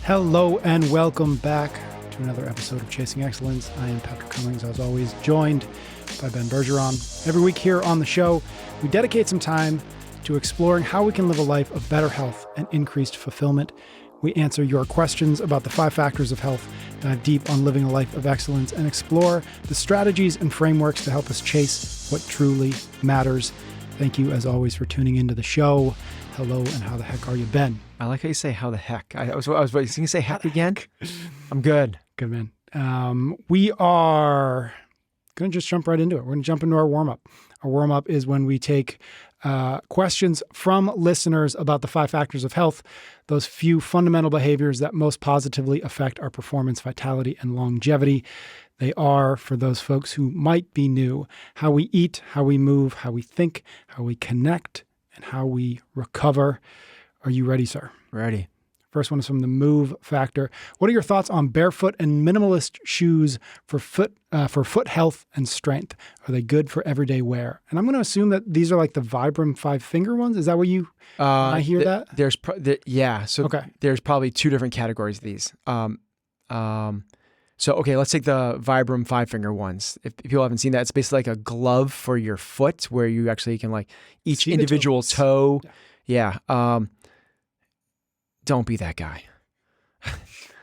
Hello and welcome back to another episode of Chasing Excellence. I am Patrick Cummings, as always, joined by Ben Bergeron. Every week here on the show, we dedicate some time to exploring how we can live a life of better health and increased fulfillment. We answer your questions about the 5 factors of health, dive deep on living a life of excellence, and explore the strategies and frameworks to help us chase what truly matters. Thank you, as always, for tuning into the show. Hello, and how the heck are you, Ben? I like how you say "how the heck." I was going to say "heck" again. I'm good. Good, man. We are going to just jump right into it. We're going to jump into our warm-up. Our warm-up is when we take questions from listeners about the 5 factors of health, those few fundamental behaviors that most positively affect our performance, vitality, and longevity. They are, for those folks who might be new, how we eat, how we move, how we think, how we connect, and how we recover. Are you ready, sir? Ready. First one is from the Move Factor. What are your thoughts on barefoot and minimalist shoes for foot health and strength? Are they good for everyday wear? And I'm going to assume that these are like the Vibram 5-finger ones. Is that what you? I hear that. So okay. There's probably 2 different categories of these. So let's take the Vibram 5-finger ones. If people haven't seen that, it's basically like a glove for your foot where you actually can like each individual toe. Yeah. Don't be that guy.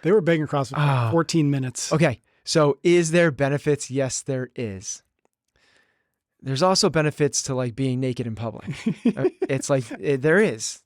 They were big in CrossFit for 14 minutes. Okay. So is there benefits? Yes, there is. There's also benefits to like being naked in public. It's like, there is,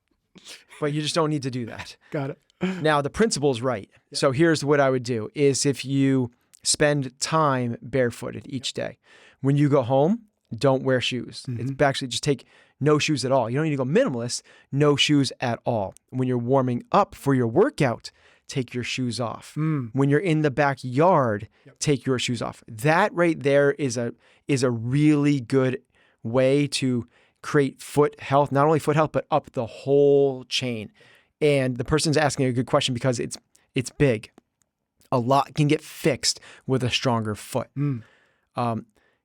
but you just don't need to do that. Got it. Now the principle is right. Yeah. So here's what I would do is if you spend time barefooted each day, when you go home, don't wear shoes. Mm-hmm. It's actually just take no shoes at all. You don't need to go minimalist, no shoes at all. When you're warming up for your workout, take your shoes off. When you're in the backyard, take your shoes off. That right there is a really good way to create foot health, not only foot health, but up the whole chain. And the person's asking a good question because it's big. A lot can get fixed with a stronger foot.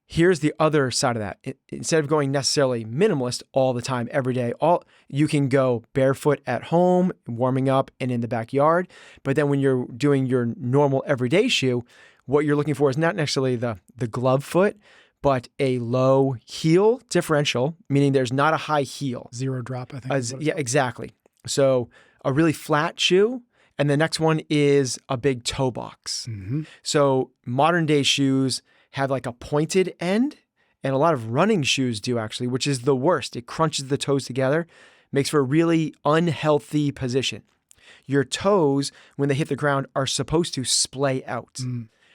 Here's the other side of that. Instead of going necessarily minimalist all the time, every day, you can go barefoot at home, warming up, and in the backyard. But then when you're doing your normal everyday shoe, what you're looking for is not necessarily the glove foot, but a low heel differential, meaning there's not a high heel. Zero drop, I think. Yeah, exactly. So a really flat shoe, and the next one is a big toe box. Mm-hmm. So modern day shoes have like a pointed end, and a lot of running shoes do actually, which is the worst. It crunches the toes together, makes for a really unhealthy position. Your toes, when they hit the ground, are supposed to splay out.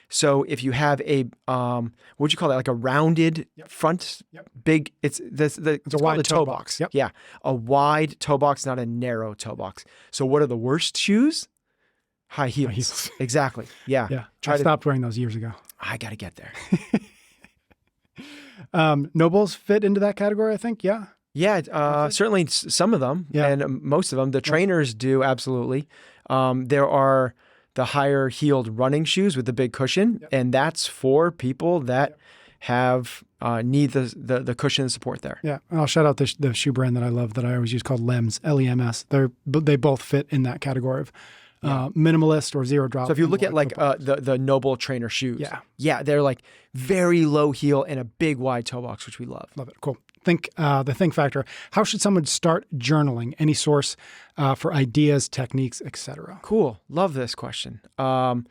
So if you have a, what would you call that? Like a rounded front, big, it's a wide toe box. Yep. Yeah. A wide toe box, not a narrow toe box. So what are the worst shoes? High heels. Exactly. Yeah. Yeah. I stopped wearing those years ago. I got to get there. Nobles fit into that category, I think. Yeah. Yeah. Certainly some of them and most of them. The trainers do. Absolutely. There are the higher heeled running shoes with the big cushion. And that's for people that have need the cushion and support there. Yeah. And I'll shout out the shoe brand that I love that I always use called LEMS, LEMS. They both fit in that category of minimalist or zero drop. So if you look at like the Noble trainer shoes, they're like very low heel and a big wide toe box, which we love. Love it. Cool. The think factor. How should someone start journaling? Any source for ideas, techniques, etc. Cool. Love this question. I'll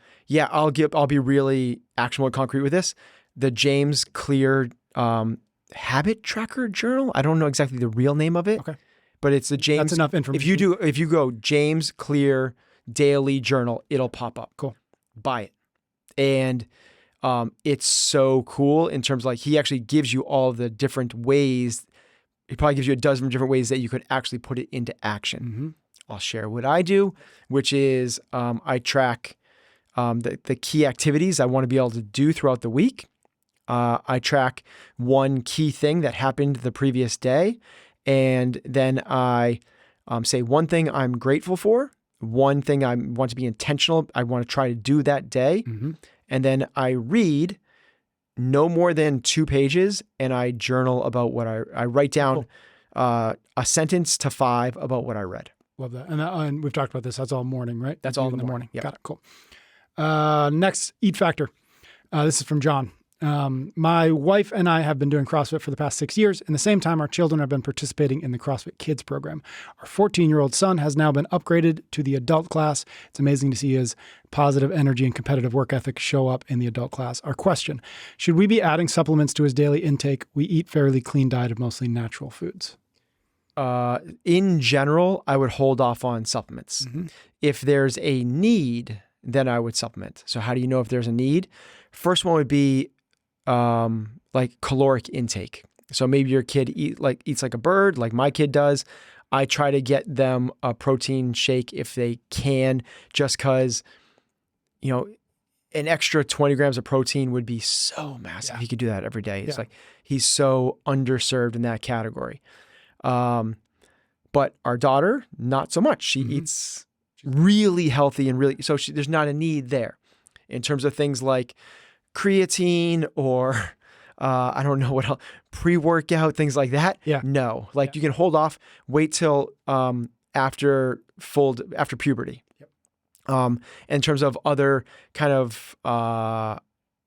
be really actionable and concrete with this. The James Clear habit tracker journal. I don't know exactly the real name of it. Okay. But it's the James. That's enough information. If you go James Clear daily journal, it'll pop up. Cool. Buy it. And it's so cool in terms of like, he actually gives you all the different ways. He probably gives you a dozen different ways that you could actually put it into action. Mm-hmm. I'll share what I do, which is I track the key activities I want to be able to do throughout the week. I track one key thing that happened the previous day. And then I say one thing I'm grateful for, one thing I want to be intentional, I want to try to do that day. Mm-hmm. And then I read no more than 2 pages and I journal about what I write down a sentence to 5 about what I read. Love that. And we've talked about this. That's all morning, right? That's all in the morning. Yep. Got it. Cool. Next, Eat Factor. This is from John. My wife and I have been doing CrossFit for the past 6 years. In the same time, our children have been participating in the CrossFit Kids program. Our 14-year-old son has now been upgraded to the adult class. It's amazing to see his positive energy and competitive work ethic show up in the adult class. Our question, should we be adding supplements to his daily intake? We eat fairly clean diet of mostly natural foods. In general, I would hold off on supplements. If there's a need, then I would supplement. So how do you know if there's a need? First one would be like caloric intake. So maybe your kid eats like a bird, like my kid does. I try to get them a protein shake if they can, just because, an extra 20 grams of protein would be so massive. He could do that every day. It's like he's so underserved in that category. But our daughter, not so much. She eats really healthy and really, so there's not a need there in terms of things like creatine or I don't know what else, pre-workout, things like that. Yeah. No, you can hold off, wait till after puberty. Yep. In terms of other kind of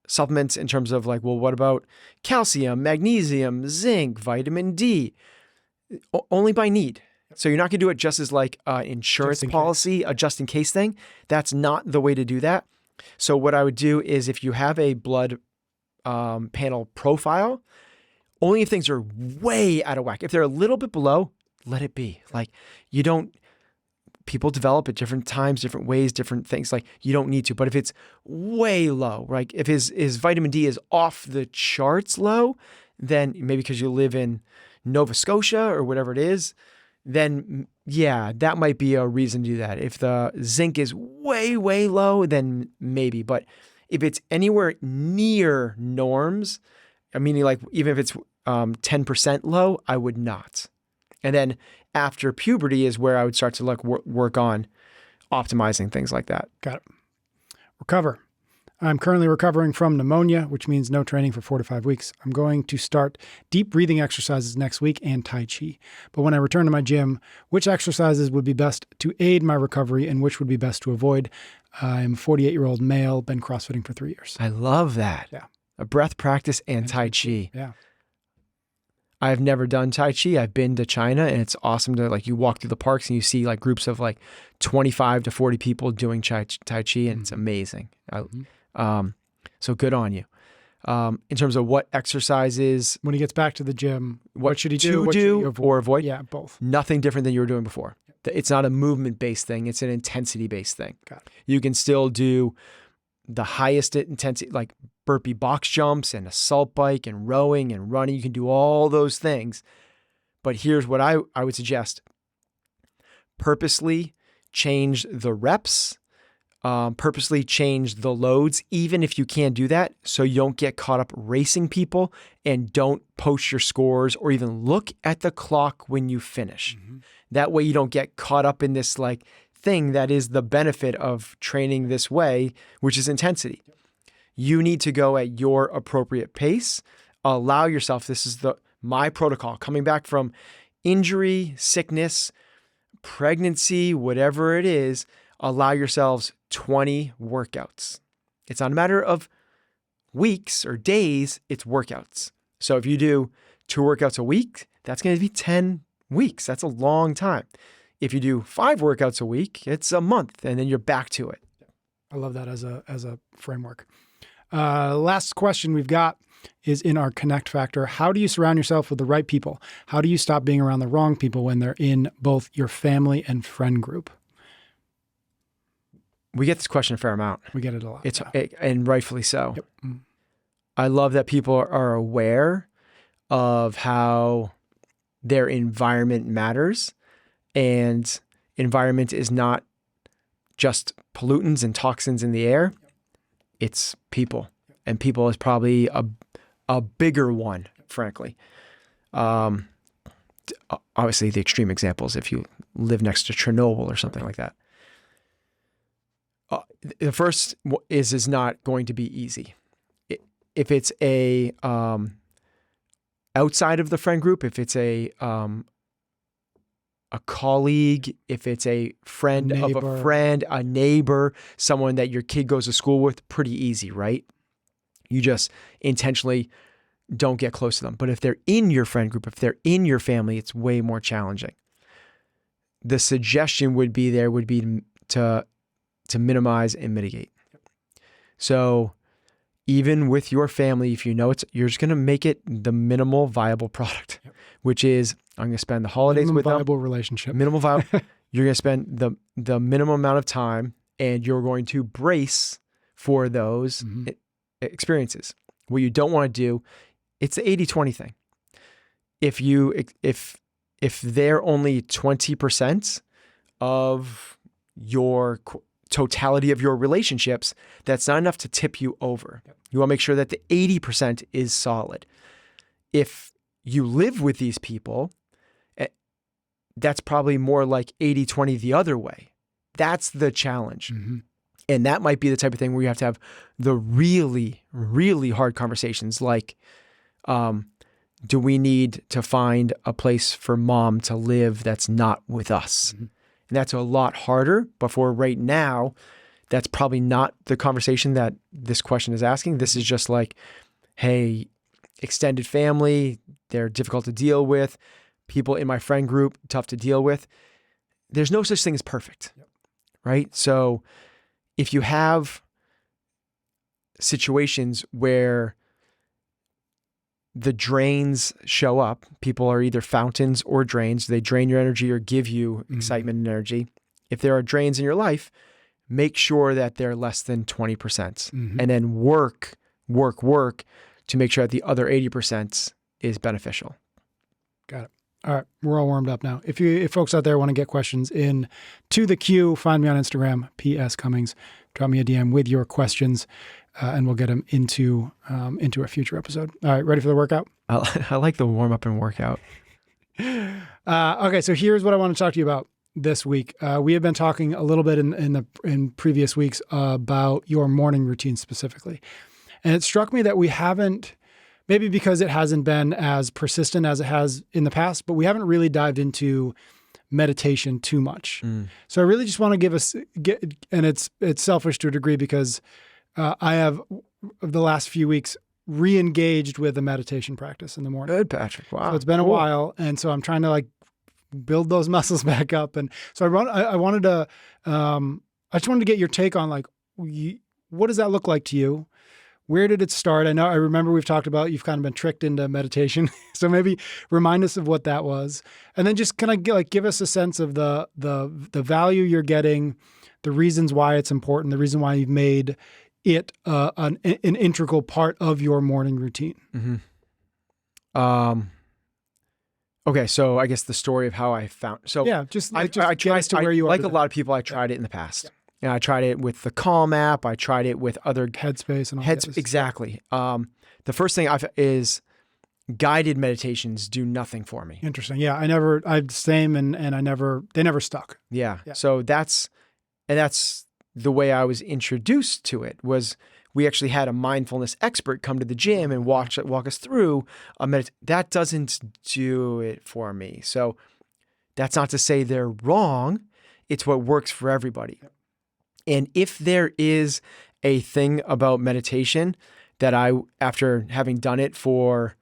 supplements, in terms of what about calcium, magnesium, zinc, vitamin D? Only by need. So you're not going to do it just as insurance policy, a just in case thing. That's not the way to do that. So what I would do is, if you have a blood panel profile, only if things are way out of whack. If they're a little bit below, let it be. People develop at different times, different ways, different things. You don't need to. But if it's way low, if his vitamin D is off the charts low, then maybe because you live in Nova Scotia or whatever it is, then that might be a reason to do that. If the zinc is way, way low, then maybe. But if it's anywhere near norms, meaning even if it's 10% low, I would not. And then after puberty is where I would start to work on optimizing things like that. Got it. Recover. I'm currently recovering from pneumonia, which means no training for 4 to 5 weeks. I'm going to start deep breathing exercises next week and Tai Chi. But when I return to my gym, which exercises would be best to aid my recovery and which would be best to avoid? I'm a 48-year-old male, been CrossFitting for 3 years. I love that. Yeah. A breath practice and Tai Chi. Yeah. I've never done Tai Chi. I've been to China, and it's awesome to you walk through the parks and you see groups of 25 to 40 people doing Tai Chi, and it's amazing. So good on you. In terms of what exercises, when he gets back to the gym, what should he do? What should he avoid? Or avoid? Yeah, both. Nothing different than you were doing before. It's not a movement-based thing. It's an intensity-based thing. Got it. You can still do the highest intensity, like burpee box jumps and assault bike and rowing and running. You can do all those things. But here's what I would suggest. Purposely change the reps. Purposely change the loads, even if you can't do that, so you don't get caught up racing people, and don't post your scores or even look at the clock when you finish. That way you don't get caught up in this thing that is the benefit of training this way, which is intensity. You need to go at your appropriate pace. Allow yourself, this is my protocol, coming back from injury, sickness, pregnancy, whatever it is, allow yourselves 20 workouts. It's not a matter of weeks or days, it's workouts. So if you do 2 workouts a week, that's going to be 10 weeks. That's a long time. If you do 5 workouts a week, it's a month, and then you're back to it. I love that as a framework. Last question we've got is in our connect factor. How do you surround yourself with the right people? How do you stop being around the wrong people when they're in both your family and friend group? We get this question a fair amount. We get it a lot. And rightfully so. Yep. I love that people are aware of how their environment matters, and environment is not just pollutants and toxins in the air. It's people, and people is probably a bigger one, frankly. Obviously, the extreme examples, if you live next to Chernobyl or something like that. The first is not going to be easy. If it's a outside of the friend group, if it's a a colleague, if it's a friend of a Neighbor. friend, a neighbor, someone that your kid goes to school with, pretty easy, right? You just intentionally don't get close to them. But if they're in your friend group, if they're in your family, it's way more challenging. The suggestion would be to minimize and mitigate. So even with your family, if you know you're just going to make it the minimal viable product, which is I'm going to spend the holidays Minimum with them. viable relationship. Minimal viable. You're going to spend the minimum amount of time, and you're going to brace for those experiences. What you don't want to do, it's the 80-20 thing. If they're only 20% of your totality of your relationships, that's not enough to tip you over. You want to make sure that the 80% is solid. If you live with these people, that's probably more like 80-20 the other way. That's the challenge. And that might be the type of thing where you have to have the really, really hard conversations like, do we need to find a place for mom to live that's not with us? And that's a lot harder, but for right now, that's probably not the conversation that this question is asking. This is just like, hey, extended family, they're difficult to deal with. People in my friend group, tough to deal with. There's no such thing as perfect, right? So if you have situations where the drains show up, people are either fountains or drains. They drain your energy or give you excitement and energy. If there are drains in your life, make sure that they're less than 20%. And then work to make sure that the other 80% is beneficial. Got it. All right, we're all warmed up now. If folks out there want to get questions in to the queue, find me on Instagram, PS Cummings. Drop me a DM with your questions, and we'll get them into a future episode. All right, ready for the workout? I like the warm up and workout. Okay, so here's what I want to talk to you about this week. We have been talking a little bit in previous weeks about your morning routine specifically, and it struck me that we haven't. Maybe because it hasn't been as persistent as it has in the past, but we haven't really dived into meditation too much. So I really just want to and it's selfish to a degree because I have, of the last few weeks, re-engaged with the meditation practice in the morning. Good, Patrick. Wow. So it's been a while. And so I'm trying to like build those muscles back up. And so I wanted to, I just wanted to get your take on like, what does that look like to you? Where did it start? I remember we've talked about you've kind of been tricked into meditation. So maybe remind us of what that was. And then just kind of give us a sense of the value you're getting, the reasons why it's important, the reason why you've made it an integral part of your morning routine. Okay, so I guess the story of how I found. So yeah, I tried to where you are. Like a lot of people, I tried it in the past. And I tried it with the Calm app. I tried it with other Headspace and all that. Exactly. The first thing is guided meditations do nothing for me. Interesting. Yeah, they never stuck. Yeah. So that's the way I was introduced to it. Was we actually had a mindfulness expert come to the gym and walk us through a meditation. That doesn't do it for me. So that's not to say they're wrong. It's what works for everybody. And if there is a thing about meditation that after having done it for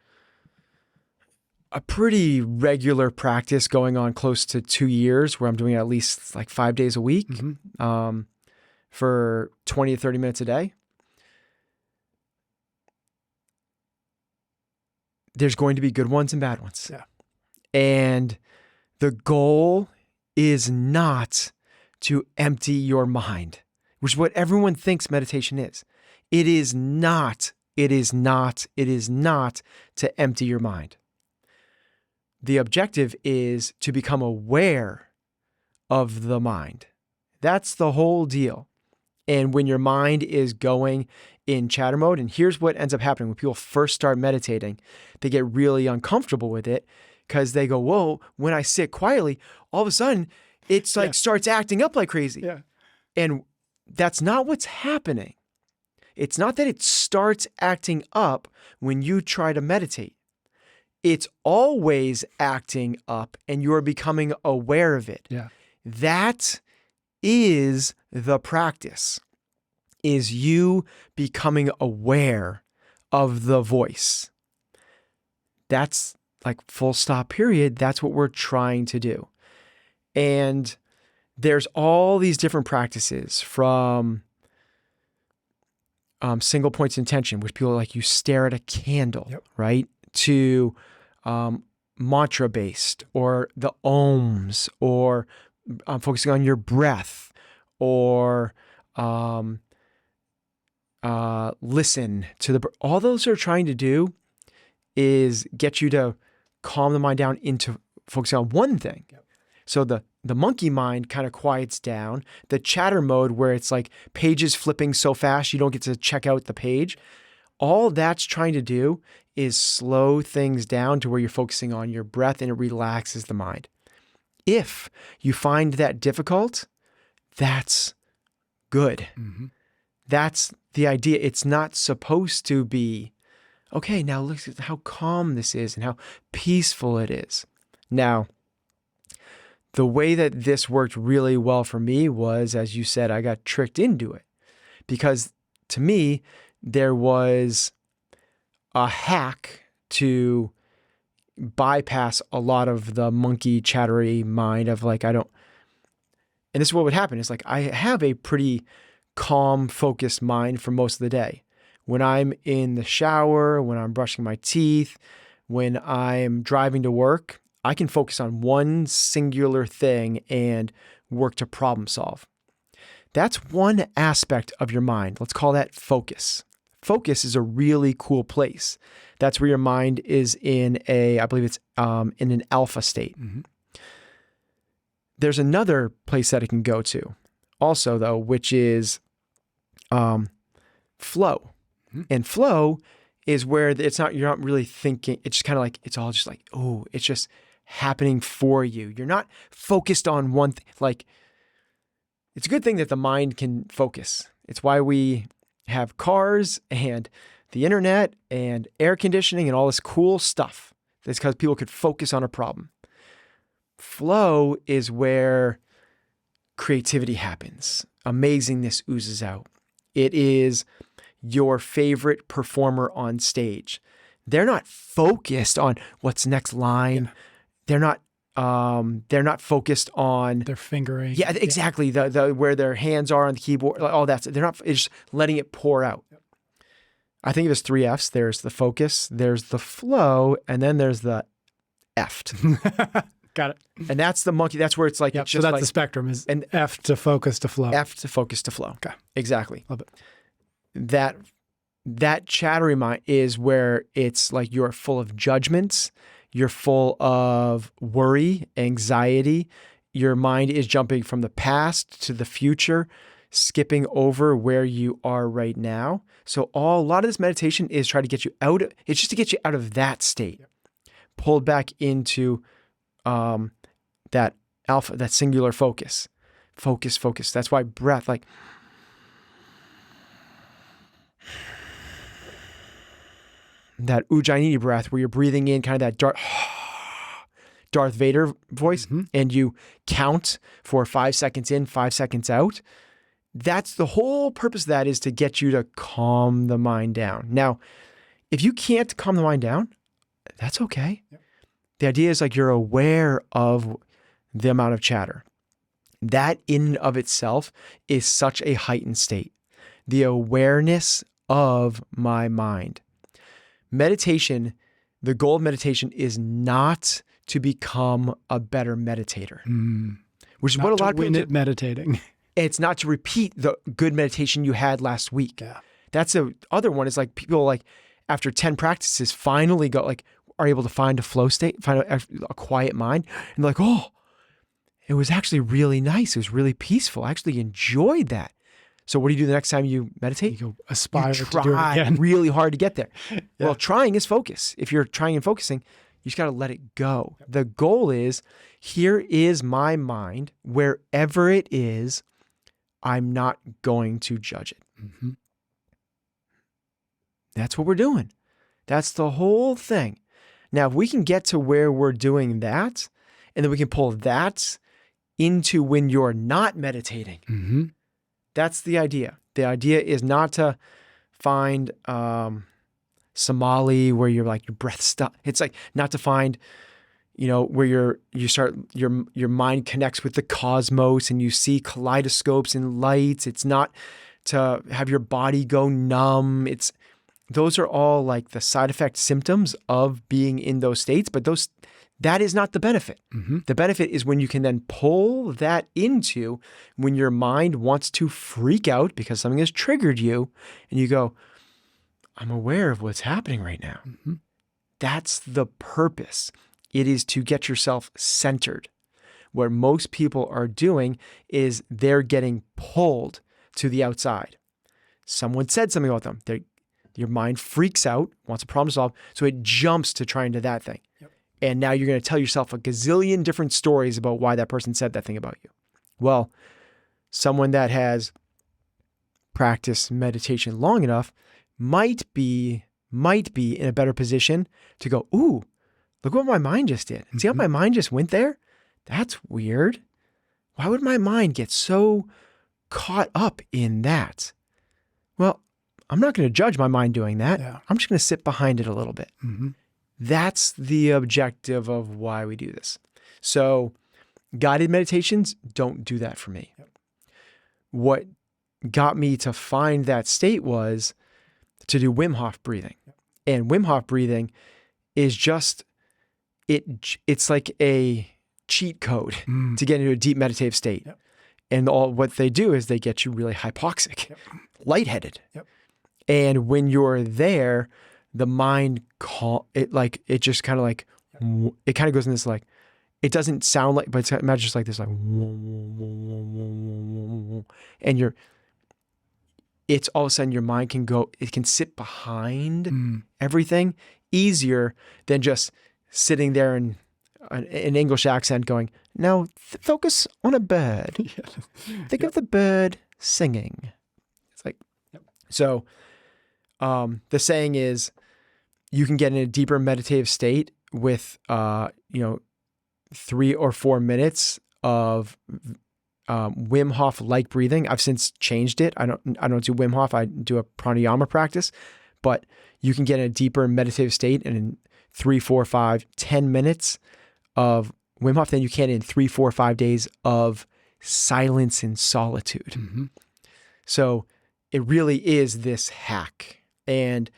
a pretty regular practice going on close to 2 years, where I'm doing it at least like 5 days a week, for 20 to 30 minutes a day, there's going to be good ones and bad ones. Yeah. And the goal is not to empty your mind, which is what everyone thinks meditation is. It is not to empty your mind. The objective is to become aware of the mind. That's the whole deal. And when your mind is going in chatter mode, and here's what ends up happening when people first start meditating, they get really uncomfortable with it because they go, whoa, when I sit quietly, all of a sudden, it's like starts acting up like crazy. Yeah. And that's not what's happening. It's not that it starts acting up when you try to meditate. it's always acting up and you're becoming aware of it. Yeah. That is the practice, is you becoming aware of the voice. That's like full stop, period. That's what we're trying to do. And there's all these different practices from single points intention, which people like you stare at a candle, Yep. right? To mantra based, or the ohms, or focusing on your breath, or listen to the, all those are trying to do is get you to calm the mind down into focusing on one thing. Yep. So the monkey mind kind of quiets down. The chatter mode, where it's like pages flipping so fast you don't get to check out the page. All that's trying to do is slow things down to where you're focusing on your breath, and it relaxes the mind. If you find that difficult, that's good. Mm-hmm. That's the idea. It's not supposed to be, okay, now look at how calm this is and how peaceful it is. Now, the way that this worked really well for me was, as you said, I got tricked into it, because to me, there was a hack to bypass a lot of the monkey chattery mind of like, I don't, and this is what would happen is like, I have a pretty calm, focused mind for most of the day. When I'm in the shower, when I'm brushing my teeth, when I'm driving to work, I can focus on one singular thing and work to problem solve. That's one aspect of your mind. Let's call that focus. Focus is a really cool place. That's where your mind is in I believe it's in an alpha state. Mm-hmm. There's another place that it can go to also though, which is flow. Mm-hmm. And flow is where you're not really thinking. It's just kind of like, it's all just like, oh, it's just happening for you. You're not focused on one thing. Like, it's a good thing that the mind can focus. It's why we have cars and the internet and air conditioning and all this cool stuff. That's because people could focus on a problem. Flow is where creativity happens. Amazingness oozes out. It is your favorite performer on stage. They're not focused on what's next line. Yeah. They're not focused on their fingering. Yeah, exactly. The where their hands are on the keyboard, all that. They're not, it's just letting it pour out. Yep. I think there's 3 F's. There's the focus, there's the flow, and then there's the F'd. Got it. And that's the monkey. That's where it's like, yep. it's just so that's like the spectrum is an F to focus to flow. F to focus to flow. Okay. Exactly. Love it. That chattery mind is where it's like you're full of judgments. You're full of worry, anxiety. Your mind is jumping from the past to the future, skipping over where you are right now. So a lot of this meditation is trying to get you out of, it's just to get you out of that state, pulled back into that alpha, that singular focus. Focus. That's why breath, like, that Ujjayi breath where you're breathing in kind of that Darth Vader voice, mm-hmm. and you count for 5 seconds in, 5 seconds out. That's the whole purpose of that, is to get you to calm the mind down. Now, if you can't calm the mind down, that's okay. Yep. The idea is like you're aware of the amount of chatter. That in and of itself is such a heightened state. The awareness of my mind. Meditation, the goal of meditation is not to become a better meditator, which is not what a lot of people do. Meditating. It's not to repeat the good meditation you had last week. Yeah. That's the other one, is like people like after 10 practices finally are able to find a flow state, find a quiet mind, and like, oh, it was actually really nice. It was really peaceful. I actually enjoyed that. So what do you do the next time you meditate? You go aspire to do it again. Really hard to get there. Yeah. Well, trying is focus. If you're trying and focusing, you just got to let it go. Yep. The goal is, here is my mind. Wherever it is, I'm not going to judge it. Mm-hmm. That's what we're doing. That's the whole thing. Now, if we can get to where we're doing that, and then we can pull that into when you're not meditating, Mm-hmm. that's the idea. The idea is not to find Somali where you're like your breath stuck. It's like not to find, where your mind connects with the cosmos and you see kaleidoscopes and lights. It's not to have your body go numb. Those are all like the side effect symptoms of being in those states, but that is not the benefit. Mm-hmm. The benefit is when you can then pull that into when your mind wants to freak out because something has triggered you and you go, I'm aware of what's happening right now. Mm-hmm. That's the purpose. It is to get yourself centered. What most people are doing is they're getting pulled to the outside. Someone said something about them. Your mind freaks out, wants a problem to solve, so it jumps to try and do that thing. Yep. And now you're going to tell yourself a gazillion different stories about why that person said that thing about you. Well, someone that has practiced meditation long enough might be in a better position to go, ooh, look what my mind just did. See how my mind just went there? That's weird. Why would my mind get so caught up in that? Well, I'm not going to judge my mind doing that. Yeah. I'm just going to sit behind it a little bit. Mm-hmm. That's the objective of why we do this. So guided meditations don't do that for me. Yep. What got me to find that state was to do Wim Hoff breathing. Yep. And Wim Hoff breathing is just, it's like a cheat code to get into a deep meditative state. Yep. And what they do is they get you really hypoxic, lightheaded. Yep. And when you're there, the mind, it just kind of like, it kind of goes in this like, it doesn't sound like, but imagine just like this, like, and it's all of a sudden your mind can go, it can sit behind everything easier than just sitting there in an English accent going, now focus on a bird. Think of the bird singing. It's like, so the saying is you can get in a deeper meditative state with, 3 or 4 minutes of Wim Hof like breathing. I've since changed it. I don't do Wim Hof. I do a pranayama practice, but you can get in a deeper meditative state and in 3, 4, 5, 10 minutes of Wim Hof than you can in 3, 4, 5 days of silence and solitude. Mm-hmm. So it really is this hack. And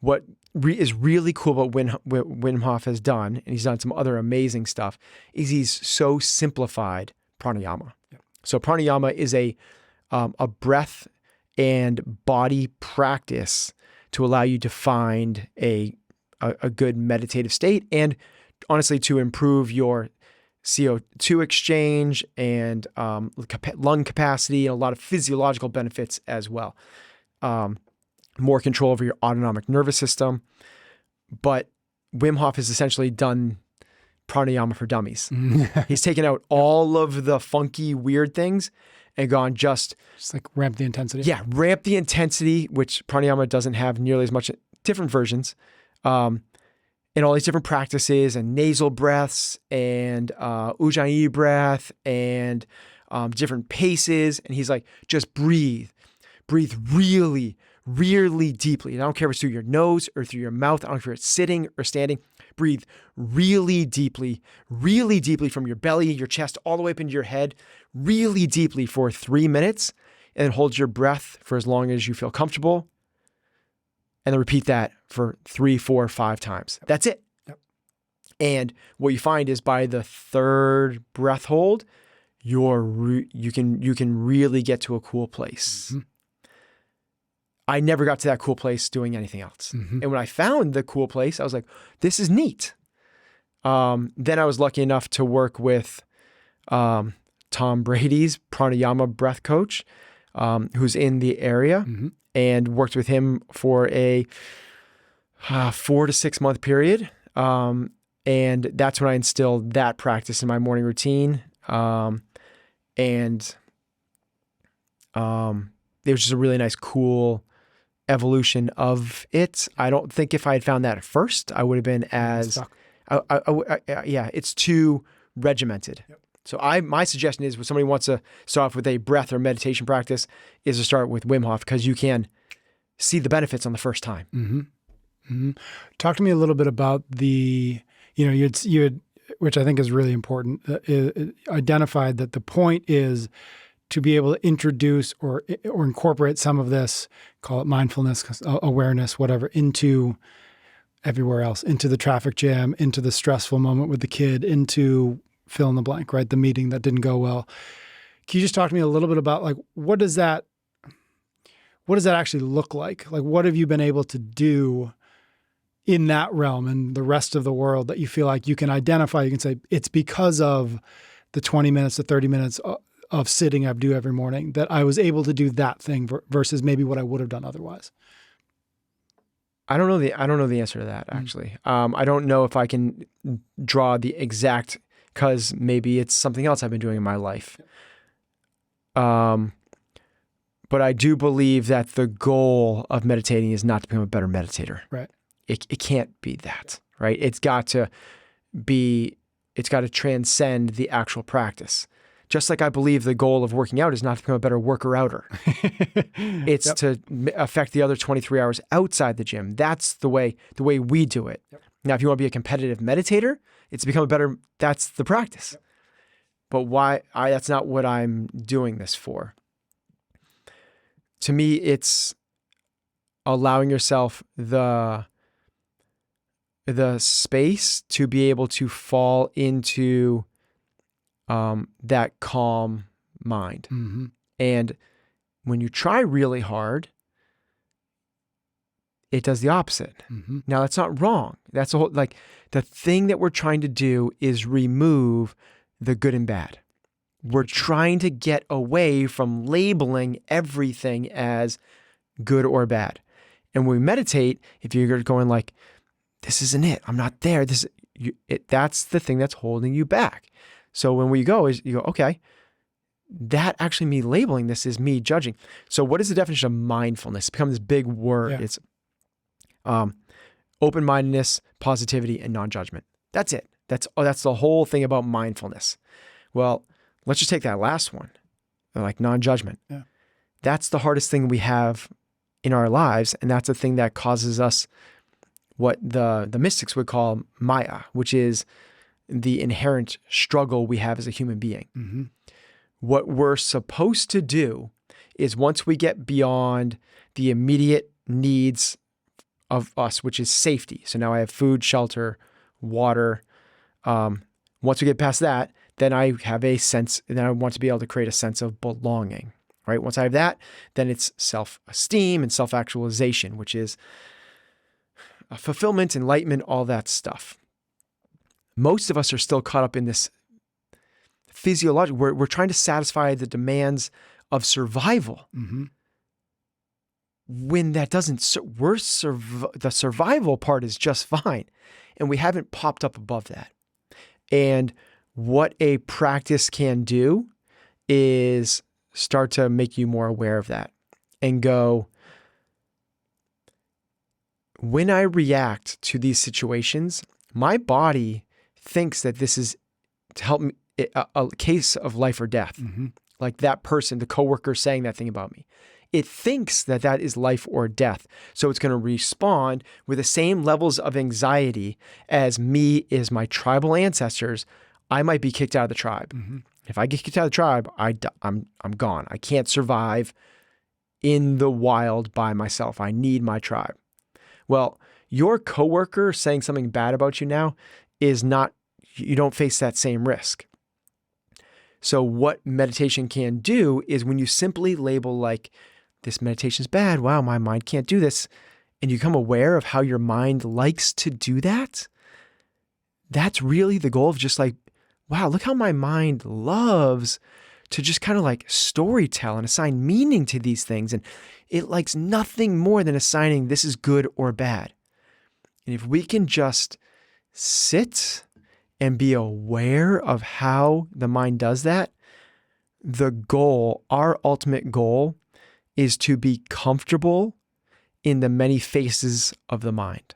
what is really cool about what Wim Hof has done, and he's done some other amazing stuff, is he's so simplified pranayama. Yep. So pranayama is a breath and body practice to allow you to find a good meditative state and honestly to improve your CO2 exchange and lung capacity and a lot of physiological benefits as well. More control over your autonomic nervous system. But Wim Hof has essentially done pranayama for dummies. He's taken out all of the funky, weird things and gone just like ramp the intensity. Yeah, ramp the intensity, which pranayama doesn't have nearly as much, different versions. And all these different practices and nasal breaths and Ujjayi breath and different paces. And he's like, just breathe really, really deeply. And I don't care if it's through your nose or through your mouth. I don't care if it's sitting or standing. Breathe really deeply from your belly, your chest, all the way up into your head, really deeply for 3 minutes, and then hold your breath for as long as you feel comfortable. And then repeat that for 3, 4, 5 times. Yep. That's it. Yep. And what you find is by the 3rd breath hold, you can really get to a cool place. Mm-hmm. I never got to that cool place doing anything else. Mm-hmm. And when I found the cool place, I was like, this is neat. Then I was lucky enough to work with Tom Brady's pranayama breath coach, who's in the area, and worked with him for a 4 to 6 month period. And that's when I instilled that practice in my morning routine. It was just a really nice, cool evolution of it. I don't think if I had found that at first, I would have been as, Stuck. yeah, it's too regimented. Yep. So my suggestion is when somebody wants to start off with a breath or meditation practice is to start with Wim Hof, because you can see the benefits on the first time. Mm-hmm. Mm-hmm. Talk to me a little bit about you had, which I think is really important, identified that the point is to be able to introduce or incorporate some of this, call it mindfulness, awareness, whatever, into everywhere else, into the traffic jam, into the stressful moment with the kid, into fill in the blank, right? The meeting that didn't go well. Can you just talk to me a little bit about like, what does that actually look like? Like, what have you been able to do in that realm and the rest of the world that you feel like you can identify? You can say, it's because of the 20 minutes to 30 minutes of sitting I do every morning that I was able to do that thing versus maybe what I would have done otherwise. I don't know the answer to that, actually. I don't know if I can draw the exact, because maybe it's something else I've been doing in my life. But I do believe that the goal of meditating is not to become a better meditator. Right. It can't be that, right? It's got to transcend the actual practice. Just like I believe the goal of working out is not to become a better worker-outer. It's to affect the other 23 hours outside the gym. That's the way we do it. Yep. Now, if you want to be a competitive meditator, it's to become a better, that's the practice. Yep. But that's not what I'm doing this for. To me, it's allowing yourself the space to be able to fall into that calm mind. Mm-hmm. And when you try really hard, it does the opposite. Mm-hmm. Now, that's not wrong. That's the thing that we're trying to do is remove the good and bad. We're trying to get away from labeling everything as good or bad. And when we meditate, if you're going like, this isn't it, I'm not there, that's the thing that's holding you back. So when we go is you go, okay, that actually me labeling this is me judging. So what is the definition of mindfulness? It's become this big word. Yeah. It's open-mindedness, positivity, and non-judgment. That's it. That's the whole thing about mindfulness. Well, let's just take that last one, like non-judgment. Yeah. That's the hardest thing we have in our lives, and that's the thing that causes us what the mystics would call Maya, which is the inherent struggle we have as a human being. Mm-hmm. What we're supposed to do is once we get beyond the immediate needs of us, which is safety. So now I have food, shelter, water. Once we get past that, then I have a sense, and then I want to be able to create a sense of belonging, right? Once I have that, then it's self-esteem and self-actualization, which is fulfillment, enlightenment, all that stuff. Most of us are still caught up in this physiological, we're trying to satisfy the demands of survival. Mm-hmm. When that doesn't, the survival part is just fine. And we haven't popped up above that. And what a practice can do is start to make you more aware of that and go, when I react to these situations, my body thinks that this is to help me, a case of life or death. Mm-hmm. Like that person, the coworker saying that thing about me. It thinks that that is life or death. So it's going to respond with the same levels of anxiety as me is my tribal ancestors. I might be kicked out of the tribe. Mm-hmm. If I get kicked out of the tribe, I'm gone. I can't survive in the wild by myself. I need my tribe. Well, your coworker saying something bad about you now is not, you don't face that same risk. So what meditation can do is when you simply label like, this meditation is bad, wow, my mind can't do this, and you become aware of how your mind likes to do that, that's really the goal of just like, wow, look how my mind loves to just kind of like story tell and assign meaning to these things. And it likes nothing more than assigning this is good or bad. And if we can just sit and be aware of how the mind does that, the goal, our ultimate goal, is to be comfortable in the many faces of the mind.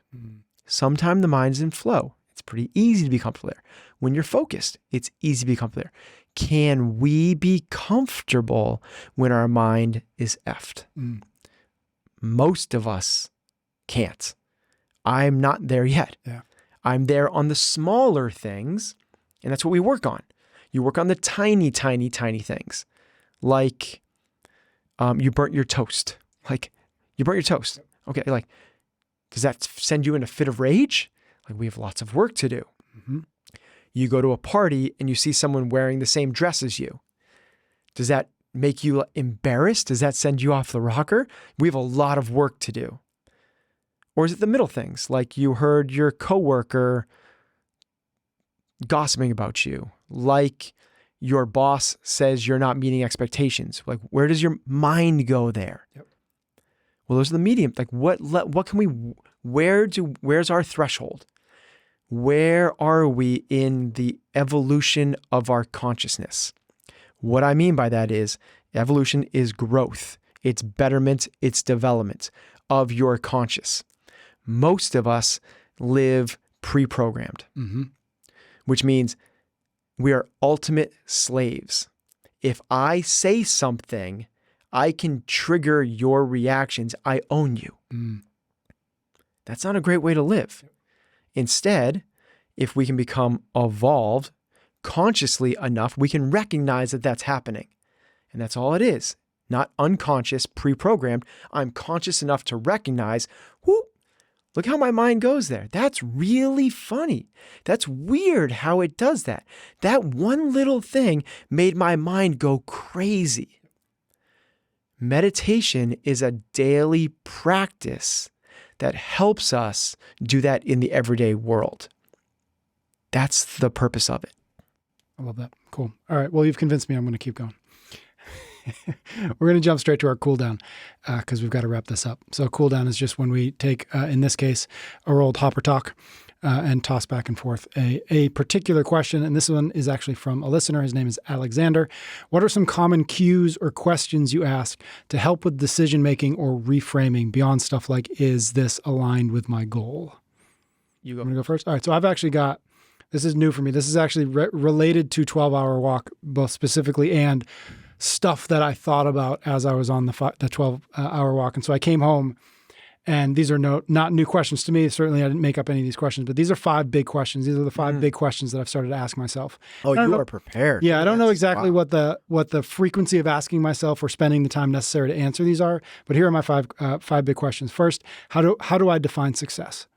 Sometimes the mind's in flow. It's pretty easy to be comfortable there. When you're focused, it's easy to be comfortable there. Can we be comfortable when our mind is effed? Most of us can't. I'm not there yet. Yeah. I'm there on the smaller things, and that's what we work on. You work on the tiny, tiny, tiny things. Like you burnt your toast. Like you burnt your toast. Okay, like does that send you in a fit of rage? Like we have lots of work to do. You go to a party and you see someone wearing the same dress as you. Does that make you embarrassed? Does that send you off the rocker? We have a lot of work to do. Or is it the middle things? Like you heard your coworker gossiping about you. Like your boss says you're not meeting expectations. Like where does your mind go there? Yep. Well, those are the medium. Like what can we, where's our threshold? Where are we in the evolution of our consciousness? What I mean by that is evolution is growth. It's betterment. It's development of your conscious. Most of us live pre-programmed, which means we are ultimate slaves. If I say something, I can trigger your reactions. I own you. That's not a great way to live. Instead, if we can become evolved consciously enough, we can recognize that that's happening. And that's all it is. Not unconscious, pre-programmed. I'm conscious enough to recognize, whoop, look how my mind goes there. That's really funny. That's weird how it does that. That one little thing made my mind go crazy. Meditation is a daily practice that helps us do that in the everyday world. That's the purpose of it. I love that. Cool. All right. Well, you've convinced me. I'm going to keep going. We're going to jump straight to our cool down because we've got to wrap this up. So cool down is just when we take, in this case, our old hopper talk and toss back and forth a particular question. And this one is actually from a listener. His name is Alexander. What are some common cues or questions you ask to help with decision-making or reframing beyond stuff like, is this aligned with my goal? You go. I'm going to go first. All right. So I've actually got, this is new for me. This is actually related to 12-hour walk, both specifically and stuff that I thought about as I was on the 12-hour walk. And so I came home, and these are not new questions to me. Certainly I didn't make up any of these questions, but these are 5 big questions. These are the 5 big questions that I've started to ask myself. Oh, you are prepared. Yeah, I don't know exactly what the frequency of asking myself or spending the time necessary to answer these are, but here are my 5 big questions. First, how do I define success?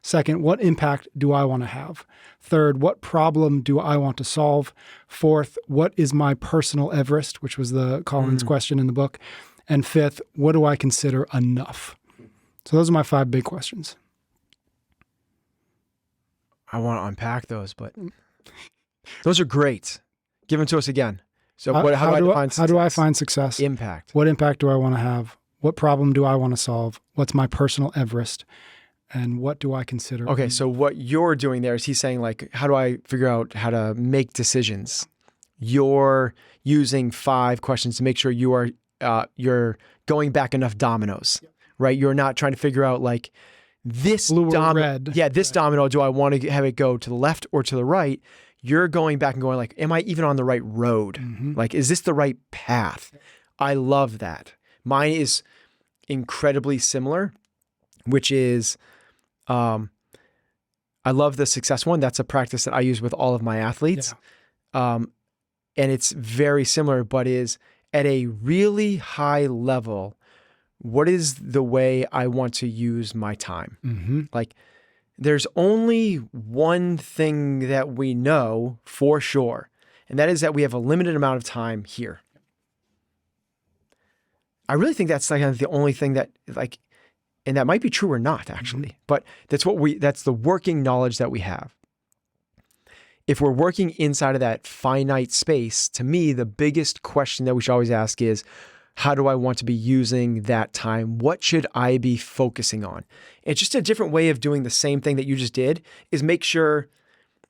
Second, what impact do I want to have? Third, what problem do I want to solve? Fourth, what is my personal Everest, which was the Collins question in the book? And fifth, what do I consider enough? So those are my 5 big questions. I want to unpack those, but those are great. Give them to us again. So how do I define success? How do I find success? Impact. What impact do I want to have? What problem do I want to solve? What's my personal Everest? And what do I consider? Okay, so what you're doing there is he's saying like, how do I figure out how to make decisions? You're using 5 questions to make sure you are you're going back enough dominoes, right? You're not trying to figure out like this blue or red. Yeah, this domino, do I want to have it go to the left or to the right? You're going back and going like, am I even on the right road? Like, is this the right path? I love that. Mine is incredibly similar, which is, I love the success one. That's a practice that I use with all of my athletes. Yeah. And it's very similar, but is at a really high level, what is the way I want to use my time? Like, there's only one thing that we know for sure, and that is that we have a limited amount of time here. I really think that's like the only thing that like, and that might be true or not actually, but that's that's the working knowledge that we have. If we're working inside of that finite space, to me, the biggest question that we should always ask is, how do I want to be using that time? What should I be focusing on? It's just a different way of doing the same thing that you just did, is make sure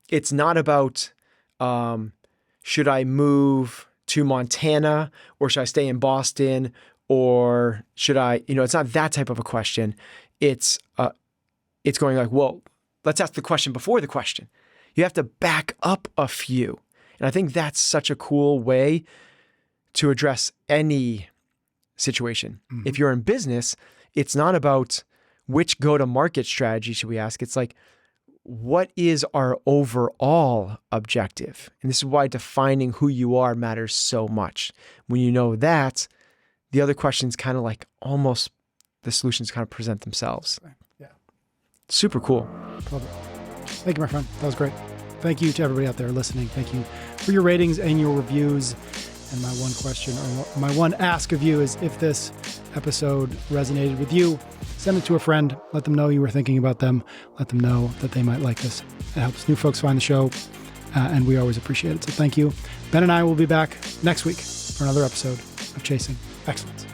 it's not about, should I move to Montana or should I stay in Boston or should I, it's not that type of a question. It's going like, well, let's ask the question before the question. You have to back up a few. And I think that's such a cool way to address any situation. Mm-hmm. If you're in business, it's not about which go-to-market strategy should we ask. It's like, what is our overall objective? And this is why defining who you are matters so much. When you know that, the other questions kind of like almost the solutions kind of present themselves. Yeah. Super cool. Love it. Thank you, my friend. That was great. Thank you to everybody out there listening. Thank you for your ratings and your reviews. And my one question or my one ask of you is, if this episode resonated with you, send it to a friend. Let them know you were thinking about them. Let them know that they might like this. It helps new folks find the show, and we always appreciate it. So thank you. Ben and I will be back next week for another episode of Chasing Excellence.